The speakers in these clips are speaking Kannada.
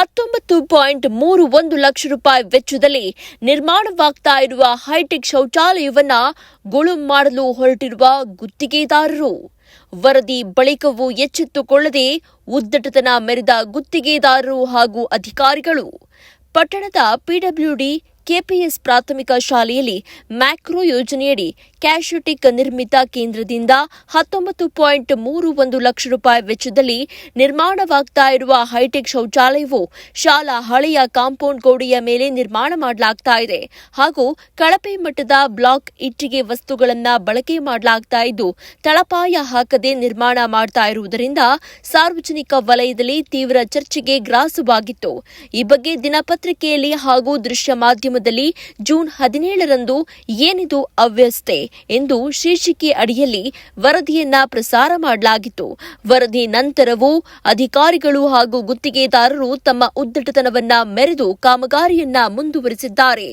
19.31 ಲಕ್ಷ ರೂಪಾಯಿ ವೆಚ್ಚದಲ್ಲಿ ನಿರ್ಮಾಣವಾಗ್ತಾ ಇರುವ ಹೈಟೆಕ್ ಶೌಚಾಲಯವನ್ನ ಗುಳುಂ ಮಾಡಲು ಹೊರಟಿರುವ ಗುತ್ತಿಗೆದಾರರು. ವರದಿ ಬಳಿಕವೂ ಎಚ್ಚೆತ್ತುಕೊಳ್ಳದೆ ಉದ್ದಟತನ ಮೆರೆದ ಗುತ್ತಿಗೆದಾರರು ಹಾಗೂ ಅಧಿಕಾರಿಗಳು. ಪಟ್ಟಣದ ಪಿಡಬ್ಲ್ಯೂಡಿ ಕೆಪಿಎಸ್ ಪ್ರಾಥಮಿಕ ಶಾಲೆಯಲ್ಲಿ ಮ್ಯಾಕ್ರೋ ಯೋಜನೆಯಡಿ ಕ್ಯಾಶೆಟಿಕ್ ನಿರ್ಮಿತ ಕೇಂದ್ರದಿಂದ 19.31 ಲಕ್ಷ ರೂಪಾಯಿ ವೆಚ್ಚದಲ್ಲಿ ನಿರ್ಮಾಣವಾಗ್ತಾ ಇರುವ ಹೈಟೆಕ್ ಶೌಚಾಲಯವು ಶಾಲಾ ಹಳೆಯ ಕಾಂಪೌಂಡ್ ಗೋಡೆಯ ಮೇಲೆ ನಿರ್ಮಾಣ ಮಾಡಲಾಗ್ತಾ ಇದೆ ಹಾಗೂ ಕಳಪೆ ಮಟ್ಟದ ಬ್ಲಾಕ್ ಇಟ್ಟಿಗೆ ವಸ್ತುಗಳನ್ನು ಬಳಕೆ ಮಾಡಲಾಗ್ತಾ ಇದ್ದು ತಳಪಾಯ ಹಾಕದೆ ನಿರ್ಮಾಣ ಮಾಡ್ತಾ ಇರುವುದರಿಂದ ಸಾರ್ವಜನಿಕ ವಲಯದಲ್ಲಿ ತೀವ್ರ ಚರ್ಚೆಗೆ ಗ್ರಾಸವಾಗಿತ್ತು. ಈ ಬಗ್ಗೆ ದಿನಪತ್ರಿಕೆಯಲ್ಲಿ ಹಾಗೂ ದೃಶ್ಯ ಮಾಧ್ಯಮದಲ್ಲಿ ಜೂನ್ 17ರಂದು ಏನಿದು ಅವ್ಯವಸ್ಥೆ ಎಂದು ಶೀರ್ಷಿಕೆ ಅಡಿಯಲ್ಲಿ ವರದಿಯನ್ನ ಪ್ರಸಾರ ಮಾಡಲಾಗಿತ್ತು. ವರದಿ ನಂತರವೂ ಅಧಿಕಾರಿಗಳು ಹಾಗೂ ಗುತ್ತಿಗೆದಾರರು ತಮ್ಮ ಉದ್ದಟತನವನ್ನ ಮೆರೆದು ಕಾಮಗಾರಿಯನ್ನ ಮುಂದುವರೆಸಿದ್ದಾರೆ.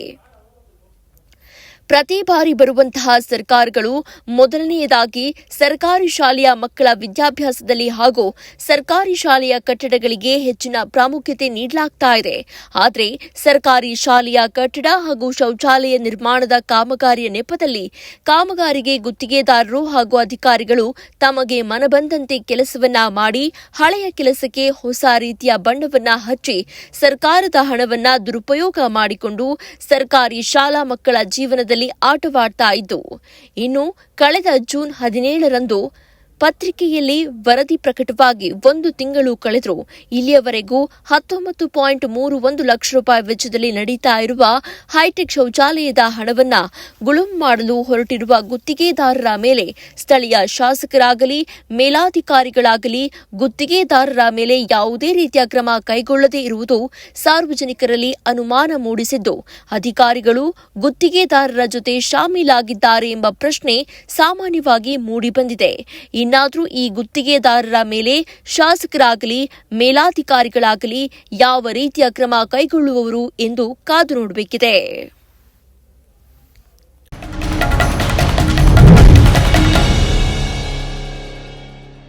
ಪ್ರತಿ ಬಾರಿ ಬರುವಂತಹ ಸರ್ಕಾರಗಳು ಮೊದಲನೆಯದಾಗಿ ಸರ್ಕಾರಿ ಶಾಲೆಯ ಮಕ್ಕಳ ವಿದ್ಯಾಭ್ಯಾಸದಲ್ಲಿ ಹಾಗೂ ಸರ್ಕಾರಿ ಶಾಲೆಯ ಕಟ್ಟಡಗಳಿಗೆ ಹೆಚ್ಚಿನ ಪ್ರಾಮುಖ್ಯತೆ ನೀಡಲಾಗ್ತಾ ಇದೆ. ಆದರೆ ಸರ್ಕಾರಿ ಶಾಲೆಯ ಕಟ್ಟಡ ಹಾಗೂ ಶೌಚಾಲಯ ನಿರ್ಮಾಣದ ಕಾಮಗಾರಿಯ ನೆಪದಲ್ಲಿ ಕಾಮಗಾರಿಗೆ ಗುತ್ತಿಗೆದಾರರು ಹಾಗೂ ಅಧಿಕಾರಿಗಳು ತಮಗೆ ಮನಬಂದಂತೆ ಕೆಲಸವನ್ನ ಮಾಡಿ ಹಳೆಯ ಕೆಲಸಕ್ಕೆ ಹೊಸ ರೀತಿಯ ಬಣ್ಣವನ್ನ ಹಚ್ಚಿ ಸರ್ಕಾರದ ಹಣವನ್ನ ದುರುಪಯೋಗ ಮಾಡಿಕೊಂಡು ಸರ್ಕಾರಿ ಶಾಲಾ ಮಕ್ಕಳ ಜೀವನದಲ್ಲಿ ಆಟವಾಡ್ತಾ ಇದ್ದು, ಇನ್ನು ಕಳೆದ ಜೂನ್ 17ರಂದು ಪತ್ರಿಕೆಯಲ್ಲಿ ವರದಿ ಪ್ರಕಟವಾಗಿ 1 ತಿಂಗಳು ಕಳೆದರೂ ಇಲ್ಲಿಯವರೆಗೂ 19.31 ಲಕ್ಷ ರೂಪಾಯಿ ವೆಚ್ಚದಲ್ಲಿ ನಡೀತಾ ಇರುವ ಹೈಟೆಕ್ ಶೌಚಾಲಯದ ಹಣವನ್ನ ಗುಳುಂ ಮಾಡಲು ಹೊರಟಿರುವ ಗುತ್ತಿಗೆದಾರರ ಮೇಲೆ ಸ್ಥಳೀಯ ಶಾಸಕರಾಗಲಿ ಮೇಲಾಧಿಕಾರಿಗಳಾಗಲಿ ಗುತ್ತಿಗೆದಾರರ ಮೇಲೆ ಯಾವುದೇ ರೀತಿಯ ಕ್ರಮ ಕೈಗೊಳ್ಳದೇ ಇರುವುದು ಸಾರ್ವಜನಿಕರಲ್ಲಿ ಅನುಮಾನ ಮೂಡಿಸಿದ್ದು, ಅಧಿಕಾರಿಗಳು ಗುತ್ತಿಗೆದಾರರ ಜೊತೆ ಶಾಮೀಲಾಗಿದ್ದಾರೆ ಎಂಬ ಪ್ರಶ್ನೆ ಸಾಮಾನ್ಯವಾಗಿ ಮೂಡಿಬಂದಿದೆ. ಇನ್ನಾದರೂ ಈ ಗುತ್ತಿಗೆದಾರರ ಮೇಲೆ ಶಾಸಕರಾಗಲಿ ಮೇಲಾಧಿಕಾರಿಗಳಾಗಲಿ ಯಾವ ರೀತಿಯ ಕ್ರಮ ಕೈಗೊಳ್ಳುವವರು ಎಂದು ಕಾದು ನೋಡಬೇಕಿದೆ.